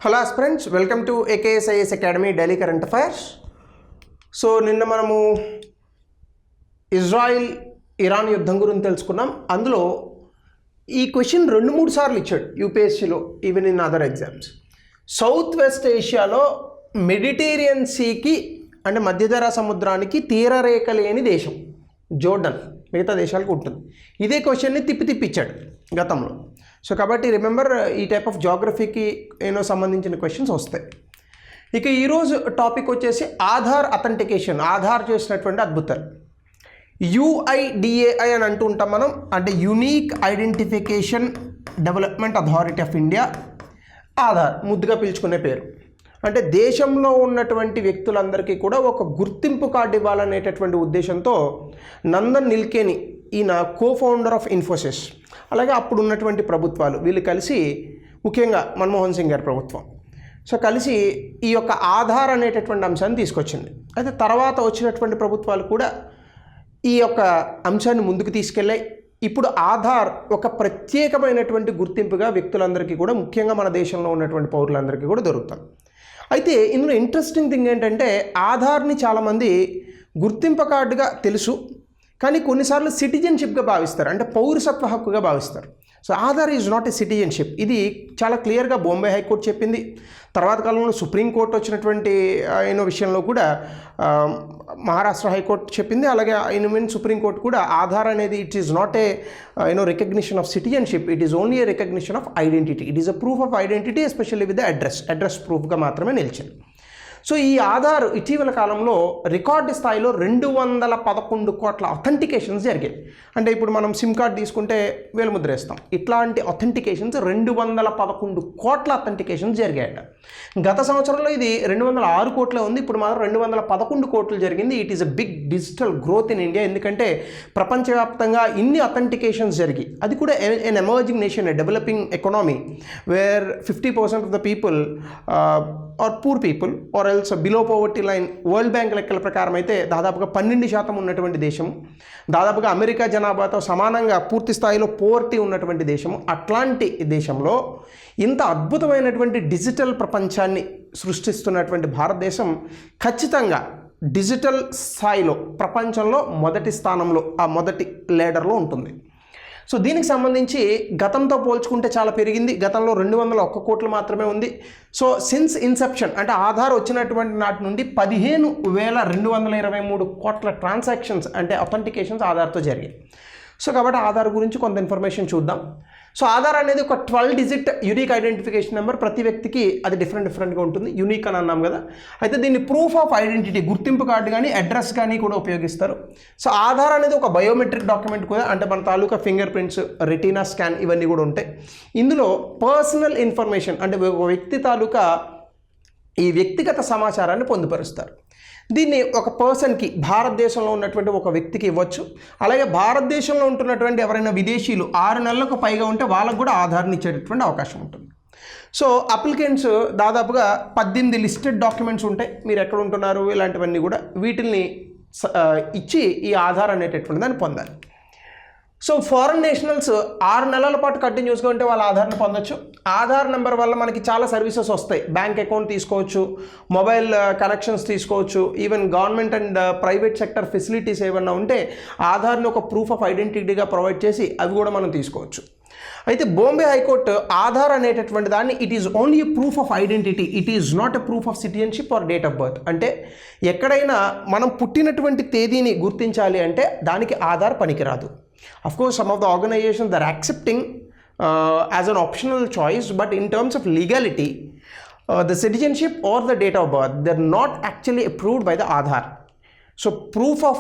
Hello aspirants, welcome to AKSIS academy daily current affairs. So నిన్న మనము Israel Iran యుద్ధం గురించి తెలుసుకున్నాం. అందులో ఈ క్వశ్చన్ 2-3 సార్లు ఇచ్చాడు యూపీఎస్సీలో, even in other exams. South west ఏషియాలో మెడిటేరియన్ సీకి అంటే మధ్యధరా సముద్రానికి తీరరేఖ లేని దేశం జోర్డన్. మిగతా దేశాలకు ఉంటుంది. ఇదే క్వశ్చన్ని తిప్పిచ్చాడు గతంలో. సో కాబట్టి రిమెంబర్, ఈ టైప్ ఆఫ్ జాగ్రఫీకి సంబంధించిన క్వశ్చన్స్ వస్తాయి. ఇక ఈరోజు టాపిక్ వచ్చేసి ఆధార్ అథెంటికేషన్. ఆధార్ చేసినటువంటి అద్భుతాలు. UIDAI అని అంటూ ఉంటాం మనం, అంటే unique identification development authority of India. Aadhaar ముద్దుగా పిలుచుకునే పేరు. అంటే దేశంలో ఉన్నటువంటి వ్యక్తులందరికీ కూడా ఒక గుర్తింపు కార్డు ఇవ్వాలనేటటువంటి ఉద్దేశంతో నందన్ నిల్కేని, ఈయన కో-ఫౌండర్ ఆఫ్ ఇన్ఫోసిస్, అలాగే అప్పుడు ఉన్నటువంటి ప్రభుత్వాలు వీళ్ళు కలిసి, ముఖ్యంగా మన్మోహన్ సింగ్ గారి ప్రభుత్వం, సో కలిసి ఈ యొక్క ఆధార్ అనేటటువంటి అంశాన్ని తీసుకొచ్చింది. అయితే తర్వాత వచ్చినటువంటి ప్రభుత్వాలు కూడా ఈ యొక్క అంశాన్ని ముందుకు తీసుకెళ్ళాయి. ఇప్పుడు ఆధార్ ఒక ప్రత్యేకమైనటువంటి గుర్తింపుగా వ్యక్తులందరికీ కూడా, ముఖ్యంగా మన దేశంలో ఉన్నటువంటి పౌరులందరికీ కూడా దొరుకుతుంది. అయితే ఇందులో ఇంట్రెస్టింగ్ థింగ్ ఏంటంటే, ఆధార్ని చాలామంది గుర్తింపు కార్డుగా తెలుసు, కానీ కొన్నిసార్లు సిటిజన్షిప్గా భావిస్తారు, అంటే పౌరసత్వ హక్కుగా భావిస్తారు. So Aadhaar is not a citizenship. ఇది చాలా క్లియర్గా బాంబే హైకోర్టు చెప్పింది. తర్వాత కాలంలో సుప్రీంకోర్టు వచ్చినటువంటి విషయంలో కూడా మహారాష్ట్ర హైకోర్టు చెప్పింది. అలాగే సుప్రీంకోర్టు కూడా ఆధార్ అనేది it is not a recognition of citizenship, it is only a recognition of identity. It is a proof of identity, especially with the address ప్రూఫ్గా మాత్రమే నిలిచింది. సో ఈ ఆధార్ ఇటీవల కాలంలో రికార్డు స్థాయిలో 211 కోట్ల అథెంటికేషన్స్ జరిగాయి. అంటే ఇప్పుడు మనం సిమ్ కార్డ్ తీసుకుంటే వేలుముద్ర వేస్తాం, ఇట్లాంటి అథెంటికేషన్స్ 211 కోట్ల అథెంటికేషన్స్ జరిగాయట. గత సంవత్సరంలో ఇది 206 కోట్లే ఉంది, ఇప్పుడు మాత్రం 211 కోట్లు జరిగింది. It is a big digital growth in India. ఎందుకంటే ప్రపంచవ్యాప్తంగా ఇన్ని అథెంటికేషన్స్ జరిగి, అది కూడా an emerging nation, a developing economy, where 50% of the people are poor people are else below poverty line. World bank లెక్కల ప్రకారం అయితే దాదాపుగా 12% ఉన్నటువంటి దేశము, దాదాపుగా అమెరికా జనాభాతో సమానంగా పూర్తి స్థాయిలో పోవర్టీ ఉన్నటువంటి దేశము. అట్లాంటి దేశంలో ఇంత అద్భుతమైనటువంటి డిజిటల్ ప్రపంచాన్ని సృష్టిస్తున్నటువంటి భారతదేశం ఖచ్చితంగా డిజిటల్ స్థాయిలో ప్రపంచంలో మొదటి స్థానంలో, ఆ మొదటి లీడర్లో ఉంటుంది. సో దీనికి సంబంధించి గతంతో పోల్చుకుంటే చాలా పెరిగింది. గతంలో 201 కోట్లు మాత్రమే ఉంది. సో సిన్స్ ఇన్సెప్షన్, అంటే ఆధార్ వచ్చినటువంటి నాటి నుండి 15,223 కోట్ల ట్రాన్సాక్షన్స్, అంటే అథెంటికేషన్స్ ఆధార్తో జరిగాయి. సో కాబట్టి ఆధార్ గురించి కొంత ఇన్ఫర్మేషన్ చూద్దాం. సో ఆధార్ అనేది ఒక 12 డిజిట్ యూనిక్ ఐడెంటిఫికేషన్ నెంబర్. ప్రతి వ్యక్తికి అది డిఫరెంట్గా ఉంటుంది. యూనిక్ అని అన్నాం కదా. అయితే దీన్ని ప్రూఫ్ ఆఫ్ ఐడెంటిటీ, గుర్తింపు కార్డు కానీ అడ్రస్ కానీ కూడా ఉపయోగిస్తారు. సో ఆధార్ అనేది ఒక బయోమెట్రిక్ డాక్యుమెంట్ కూడా, అంటే మన తాలూకా ఫింగర్ ప్రింట్స్, రెటీనా స్కాన్ ఇవన్నీ కూడా ఉంటాయి. ఇందులో పర్సనల్ ఇన్ఫర్మేషన్, అంటే ఒక వ్యక్తి తాలూకా ఈ వ్యక్తిగత సమాచారాన్ని పొందుపరుస్తారు. దీన్ని ఒక పర్సన్కి, భారతదేశంలో ఉన్నటువంటి ఒక వ్యక్తికి ఇవ్వచ్చు. అలాగే భారతదేశంలో ఉంటున్నటువంటి ఎవరైనా విదేశీయులు 6 నెలలకు పైగా ఉంటే వాళ్ళకు కూడా ఆధార్ని ఇచ్చేటటువంటి అవకాశం ఉంటుంది. సో అప్లికెంట్స్ దాదాపుగా 18 లిస్టెడ్ డాక్యుమెంట్స్ ఉంటాయి. మీరు ఎక్కడ ఉంటున్నారు ఇలాంటివన్నీ కూడా, వీటిని ఇచ్చి ఈ ఆధార్ అనేటటువంటి దాన్ని పొందాలి. సో ఫారెన్ నేషనల్స్ 6 నెలల పాటు కంటిన్యూస్గా ఉంటే వాళ్ళ ఆధార్ని పొందొచ్చు. ఆధార్ నెంబర్ వల్ల మనకి చాలా సర్వీసెస్ వస్తాయి. బ్యాంక్ అకౌంట్ తీసుకోవచ్చు, మొబైల్ కనెక్షన్స్ తీసుకోవచ్చు, even government and private sector facilities ఏమన్నా ఉంటే ఆధార్ని ఒక ప్రూఫ్ ఆఫ్ ఐడెంటిటీగా ప్రొవైడ్ చేసి అవి కూడా మనం తీసుకోవచ్చు. అయితే బాంబే హైకోర్టు ఆధార్ అనేటటువంటి దాన్ని it is only proof of identity, it is not a proof of citizenship are date of birth. అంటే ఎక్కడైనా మనం పుట్టినటువంటి తేదీని గుర్తించాలి అంటే దానికి ఆధార్ పనికిరాదు. Of course, some of the organizations they are accepting as an optional choice, but in terms of legality, the citizenship or the date of birth, they are not actually approved by the Aadhaar. So proof of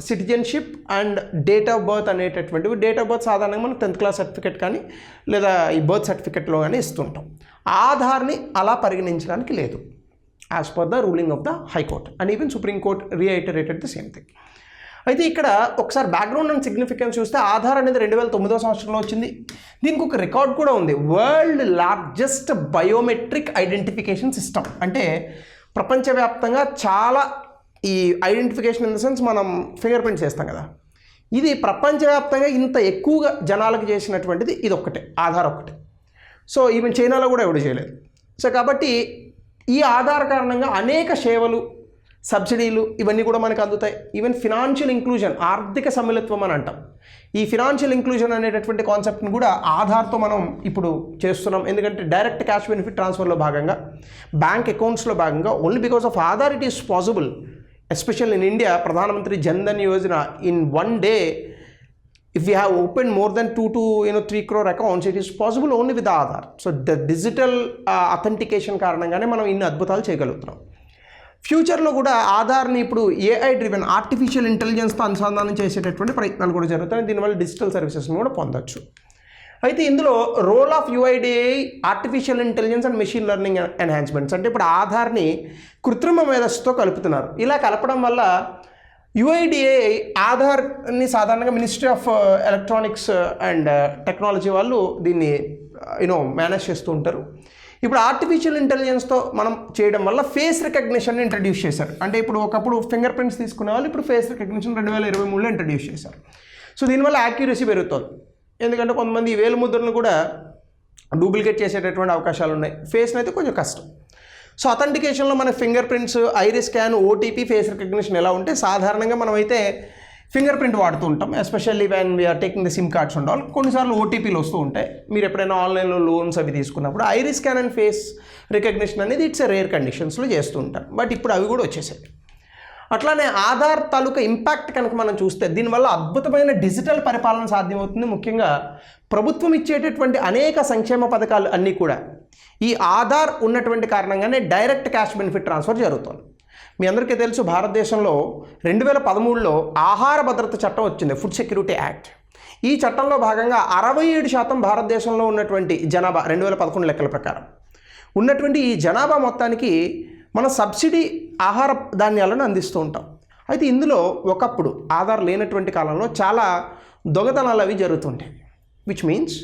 citizenship and date of birth అనేటటువంటివి, date of birth సాధారణంగా మనం 10th class certificate కానీ లేదా ఈ birth సర్టిఫికేట్లో కానీ ఇస్తుంటాం. ఆధార్ని అలా పరిగణించడానికి లేదు, as per the ruling of the high court, and even supreme court reiterated the same thing. అయితే ఇక్కడ ఒకసారి బ్యాక్గ్రౌండ్ అండ్ సిగ్నిఫికెన్స్ చూస్తే, ఆధార్ అనేది 2009 సంవత్సరంలో వచ్చింది. దీనికి ఒక రికార్డ్ కూడా ఉంది, world largest biometric identification system. అంటే ప్రపంచవ్యాప్తంగా చాలా ఈ ఐడెంటిఫికేషన్ ఇన్ ద సెన్స్ మనం ఫింగర్ ప్రింట్స్ వేస్తాం కదా, ఇది ప్రపంచవ్యాప్తంగా ఇంత ఎక్కువగా జనాలకు చేసినటువంటిది ఇది ఒక్కటే, ఆధార్ ఒక్కటే. సో ఈవెన్ చైనాలో కూడా ఎవడు చేయలేదు. సో కాబట్టి ఈ ఆధార్ కారణంగా అనేక సేవలు, సబ్సిడీలు ఇవన్నీ కూడా మనకు అందుతాయి. ఈవెన్ ఫినాన్షియల్ ఇంక్లూజన్, ఆర్థిక సమ్మిళత్వం అని అంటాం. ఈ ఫినాన్షియల్ ఇంక్లూజన్ అనేటటువంటి కాన్సెప్ట్ని కూడా ఆధార్తో మనం ఇప్పుడు చేస్తున్నాం. ఎందుకంటే డైరెక్ట్ క్యాష్ బెనిఫిట్ ట్రాన్స్ఫర్లో భాగంగా, బ్యాంక్ అకౌంట్స్లో భాగంగా, only because of Aadhaar it is possible, especial in India. Pradhan Mantri Jan Dhan Yojana in one day, if we have opened more than 2 to 3 crore accounts, it is possible only with Aadhaar. So the digital authentication కారణంగానే మనం ఇన్ని అద్భుతాలు చేయగలుగుతున్నాం. ఫ్యూచర్లో కూడా ఆధార్ని ఇప్పుడు AI driven, artificial ఇంటెలిజెన్స్తో అనుసంధానం చేసేటటువంటి ప్రయత్నాలు కూడా జరుగుతాయి. దీనివల్ల డిజిటల్ సర్వీసెస్ని కూడా పొందొచ్చు. అయితే ఇందులో role of UIDAI, artificial intelligence and machine learning enhancements, అంటే ఇప్పుడు ఆధార్ని కృత్రిమ మేధస్సుతో కలుపుతున్నారు. ఇలా కలపడం వల్ల UIDAI ఆధార్ని సాధారణంగా ministry of electronics and technology వాళ్ళు దీన్ని మేనేజ్ చేస్తూ ఉంటారు. ఇప్పుడు ఆర్టిఫిషియల్ ఇంటెలిజెన్స్తో మనం చేయడం వల్ల ఫేస్ రికగ్నిషన్ని ఇంట్రడ్యూస్ చేశారు. అంటే ఇప్పుడు ఒకప్పుడు ఫింగర్ ప్రింట్స్ తీసుకునే వాళ్ళు ఇప్పుడు ఫేస్ రికగ్నిషన్ 2023లో ఇంట్రడ్యూస్ చేశారు. సో దీనివల్ల యాక్యురసీ పెరుగుతుంది. ఎందుకంటే కొంతమంది వేలు ముద్రలను కూడా డూప్లికేట్ చేసేటటువంటి అవకాశాలు ఉన్నాయి. ఫేస్ని అయితే కొంచెం కష్టం. సో అథెంటికేషన్లో మన finger prints, iris scan, OTP, face recognition ఎలా ఉంటే సాధారణంగా మనమైతే ఫింగర్ ప్రింట్ వాడుతూ ఉంటాం. Especially when we're taking the sim cards ఉండాలి. కొన్నిసార్లు OTPలు వస్తూ ఉంటాయి. మీరు ఎప్పుడైనా ఆన్లైన్లో లోన్స్ అవి తీసుకున్నప్పుడు iris scan and face recognition అనేది ఇట్స్ రేర్ కండిషన్స్లో చేస్తూ ఉంటారు. బట్ ఇప్పుడు అవి కూడా వచ్చేసాయి. అట్లానే ఆధార్ తాలూకా ఇంపాక్ట్ కనుక మనం చూస్తే దీనివల్ల అద్భుతమైన డిజిటల్ పరిపాలన సాధ్యమవుతుంది. ముఖ్యంగా ప్రభుత్వం ఇచ్చేటటువంటి అనేక సంక్షేమ పథకాలు అన్నీ కూడా ఈ ఆధార్ ఉన్నటువంటి కారణంగానే డైరెక్ట్ క్యాష్ బెనిఫిట్ ట్రాన్స్ఫర్ జరుగుతుంది. మీ అందరికీ తెలుసు, భారతదేశంలో 2013లో ఆహార భద్రత చట్టం వచ్చింది, ఫుడ్ సెక్యూరిటీ యాక్ట్. ఈ చట్టంలో భాగంగా 67% భారతదేశంలో ఉన్నటువంటి జనాభా 2011 లెక్కల ప్రకారం ఉన్నటువంటి ఈ జనాభా మొత్తానికి మన సబ్సిడీ ఆహార ధాన్యాలను అందిస్తూ ఉంటాం. అయితే ఇందులో ఒకప్పుడు ఆధార్ లేనటువంటి కాలంలో చాలా దొంగతనాలు అవి జరుగుతుంటాయి. విచ్ మీన్స్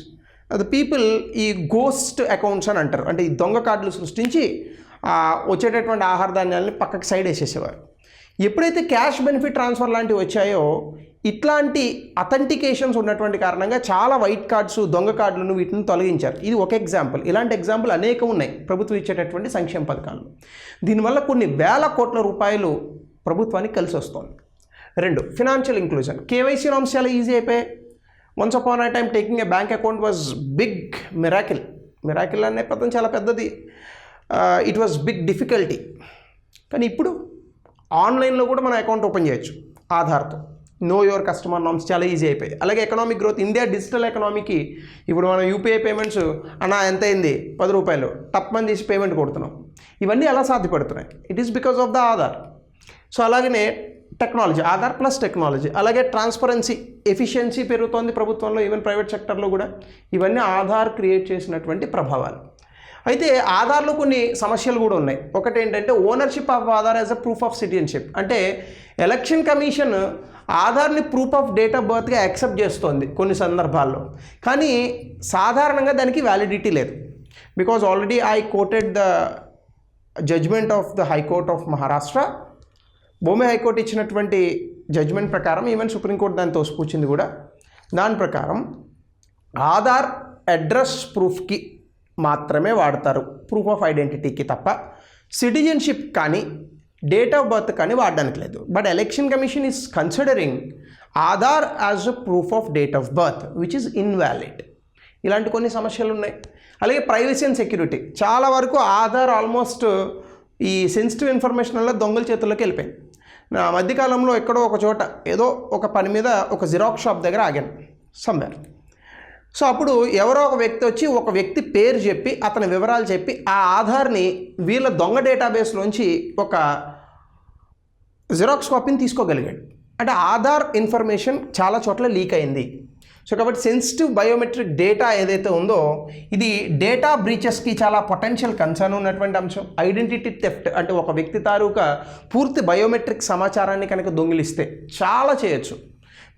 ద పీపుల్ ఈ గోస్ట్ అకౌంట్స్ అని అంటారు. అంటే ఈ దొంగ కార్డులు సృష్టించి వచ్చేటటువంటి ఆహార ధాన్యాలని పక్కకి సైడ్ వేసేసేవారు. ఎప్పుడైతే క్యాష్ బెనిఫిట్ ట్రాన్స్ఫర్ లాంటివి వచ్చాయో ఇట్లాంటి అథెంటికేషన్స్ ఉన్నటువంటి కారణంగా చాలా వైట్ కార్డ్స్, దొంగ కార్డులను వీటిని తొలగించారు. ఇది ఒక ఎగ్జాంపుల్. ఇలాంటి ఎగ్జాంపుల్ అనేకం ఉన్నాయి ప్రభుత్వం ఇచ్చేటటువంటి సంక్షేమ పథకాలు. దీనివల్ల కొన్ని వేల కోట్ల రూపాయలు ప్రభుత్వానికి కలిసి వస్తుంది. 2, ఫినాన్షియల్ ఇంక్లూజన్. KYC నామ్స్ చాలా ఈజీ అయిపోయాయి. Once upon a time taking a bank account was big miracle. Miracle అనే పదం చాలా పెద్దది. It was big difficulty. కానీ ఇప్పుడు ఆన్లైన్లో కూడా మన అకౌంట్ ఓపెన్ చేయొచ్చు ఆధార్తో. నో యువర్ కస్టమర్ నామ్స్ చాలా ఈజీ అయిపోయాయి. అలాగే ఎకనామిక్ గ్రోత్, ఇండియా డిజిటల్ ఎకనామీకి ఇప్పుడు మనం UPI పేమెంట్స్ అన్నా ఎంత అయింది, 10 రూపాయలు టప్మని తీసి పేమెంట్ కొడుతున్నాం. ఇవన్నీ ఎలా సాధ్యపడుతున్నాయి? It is because of the Aadhaar. So అలాగనే టెక్నాలజీ, ఆధార్ ప్లస్ టెక్నాలజీ. అలాగే ట్రాన్స్పరెన్సీ, ఎఫిషియన్సీ పెరుగుతోంది ప్రభుత్వంలో, ఈవెన్ ప్రైవేట్ సెక్టర్లో కూడా. ఇవన్నీ ఆధార్ క్రియేట్ చేసినటువంటి ప్రభావాలు. అయితే ఆధార్లో కొన్ని సమస్యలు కూడా ఉన్నాయి. ఒకటి ఏంటంటే ownership of Aadhaar as a proof of citizenship. అంటే ఎలక్షన్ కమిషన్ ఆధార్ని ప్రూఫ్ ఆఫ్ డేట్ ఆఫ్ బర్త్గా యాక్సెప్ట్ చేస్తోంది కొన్ని సందర్భాల్లో, కానీ సాధారణంగా దానికి వ్యాలిడిటీ లేదు. Because already I quoted the judgment of the high court of Maharashtra. Bombay high court ఇచ్చినటువంటి జడ్జ్మెంట్ ప్రకారం, ఈవెన్ సుప్రీంకోర్టు దాన్ని తోసిపుచ్చింది కూడా. దాని ప్రకారం ఆధార్ అడ్రస్ ప్రూఫ్కి మాత్రమే వాడతారు, ప్రూఫ్ ఆఫ్ ఐడెంటిటీకి తప్ప సిటిజన్షిప్ కానీ డేట్ ఆఫ్ బర్త్ కానీ వాడడానికి లేదు. But election commission is considering Aadhaar as a proof of date of birth which is invalid. ఇలాంటి కొన్ని సమస్యలు ఉన్నాయి. అలాగే ప్రైవసీ అండ్ సెక్యూరిటీ. చాలా వరకు ఆధార్ ఆల్మోస్ట్ ఈ సెన్సిటివ్ ఇన్ఫర్మేషన్ వల్ల దొంగల చేతుల్లోకి వెళ్ళిపోయింది. నా మధ్యకాలంలో ఎక్కడో ఒక చోట ఏదో ఒక పని మీద ఒక జిరాక్స్ షాప్ దగ్గర ఆగాను సమ్వేర్. సో అప్పుడు ఎవరో ఒక వ్యక్తి వచ్చి ఒక వ్యక్తి పేరు చెప్పి అతని వివరాలు చెప్పి ఆ ఆధార్ని వీళ్ళ దొంగ డేటాబేస్లోంచి ఒక జిరాక్స్ కాపీని తీసుకోగలిగాడు. అంటే ఆధార్ ఇన్ఫర్మేషన్ చాలా చోట్ల లీక్ అయింది. సో కాబట్టి సెన్సిటివ్ బయోమెట్రిక్ డేటా ఏదైతే ఉందో ఇది డేటా బ్రీచెస్కి చాలా పొటెన్షియల్ కన్సర్న్ ఉన్నటువంటి అంశం. ఐడెంటిటీ థెఫ్ట్ అంటే ఒక వ్యక్తి తాలూకా పూర్తి బయోమెట్రిక్ సమాచారాన్ని కనుక దొంగిలిస్తే చాలా చేయొచ్చు.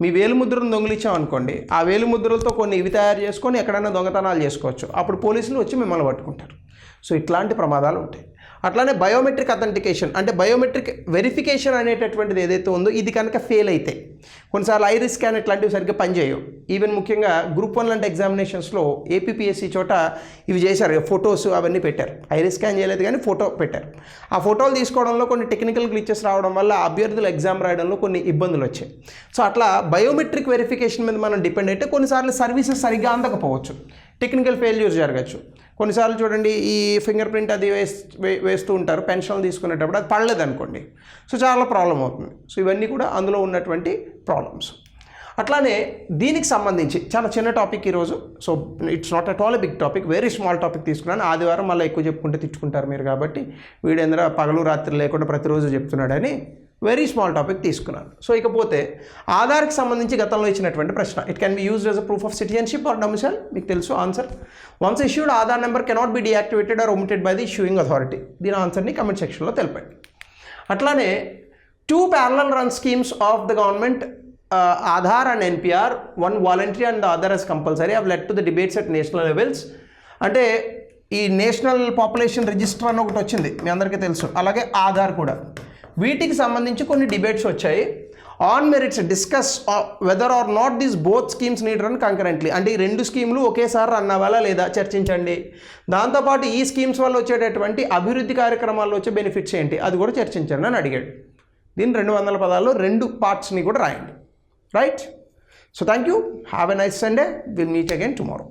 మీ వేలిముద్రను దొంగిలించాం అనుకోండి, ఆ వేలిముద్రలతో కొన్ని ఇవి తయారు చేసుకొని ఎక్కడైనా దొంగతనాలు చేసుకోవచ్చు. అప్పుడు పోలీసులు వచ్చి మిమ్మల్ని పట్టుకుంటారు. సో ఇట్లాంటి ప్రమాదాలు ఉంటాయి. అట్లానే బయోమెట్రిక్ అథెంటికేషన్ అంటే బయోమెట్రిక్ వెరిఫికేషన్ అనేటటువంటిది ఏదైతే ఉందో ఇది కనుక ఫెయిల్ అయితే కొన్నిసార్లు ఐరిస్ స్కాన్ ఇట్లాంటివి సరిగ్గా పనిచేయవు. ఈవెన్ ముఖ్యంగా గ్రూప్ 1 లాంటి ఎగ్జామినేషన్స్లో ఏపీపీఎస్సీ చోట ఇవి చేశారు, ఫొటోస్ అవన్నీ పెట్టారు. ఐరిస్ స్కాన్ చేయలేదు కానీ ఫోటో పెట్టారు. ఆ ఫోటోలు తీసుకోవడంలో కొన్ని టెక్నికల్ గ్లిచెస్ రావడం వల్ల అభ్యర్థులు ఎగ్జామ్ రాయడంలో కొన్ని ఇబ్బందులు వచ్చాయి. సో అట్లా బయోమెట్రిక్ వెరిఫికేషన్ మీద మనం డిపెండ్ అయితే కొన్నిసార్లు సర్వీసెస్ సరిగ్గా అందకపోవచ్చు, టెక్నికల్ ఫెయిల్యూర్స్ జరగచ్చు. కొన్నిసార్లు చూడండి ఈ ఫింగర్ ప్రింట్ అది వేస్తూ ఉంటారు పెన్షన్లు తీసుకునేటప్పుడు, అది పడలేదు అనుకోండి, సో చాలా ప్రాబ్లం అవుతుంది. సో ఇవన్నీ కూడా అందులో ఉన్నటువంటి ప్రాబ్లమ్స్. అట్లానే దీనికి సంబంధించి చాలా చిన్న టాపిక్ ఈరోజు. So it's not at all a big topic, very small topic తీసుకున్నాను. ఆదివారం మళ్ళీ ఎక్కువ చెప్పుకుంటే తిట్టుకుంటారు మీరు కాబట్టి వీడేంద్ర పగలు రాత్రి లేకుండా ప్రతిరోజు చెప్తున్నాడని వెరీ స్మాల్ టాపిక్ తీసుకున్నాను. సో ఇకపోతే ఆధార్కి సంబంధించి గతంలో ఇచ్చినటువంటి ప్రశ్న, it can be used as a proof of citizenship or domicile. మీకు తెలుసు answer. Once issued Aadhaar number cannot be deactivated or omitted by the issuing authority. దీని ఆన్సర్ని కమెంట్ సెక్షన్లో తెలపండి. అట్లానే 2 parallel run schemes of the government, Aadhaar and NPR, one voluntary and the other as compulsory, have led to the debates at national levels. అంటే ఈ national population register అని ఒకటి వచ్చింది, మీ అందరికీ తెలుసు. అలాగే ఆధార్ కూడా, వీటికి సంబంధించి కొన్ని డిబేట్స్ వచ్చాయి. On merits discuss whether or not these both schemes need run concurrently. అంటే ఈ 2 స్కీమ్లు ఒకేసారి రన్ అవ్వాలా లేదా చర్చించండి. దాంతోపాటు ఈ స్కీమ్స్ వల్ల వచ్చేటటువంటి అభివృద్ధి కార్యక్రమాల్లో వచ్చే బెనిఫిట్స్ ఏంటి అది కూడా చర్చించండి అని అడిగాడు. దీని 200 పదాల్లో 2 పార్ట్స్ని కూడా రాయండి. Right? So thank you, have a nice Sunday, will meet again tomorrow.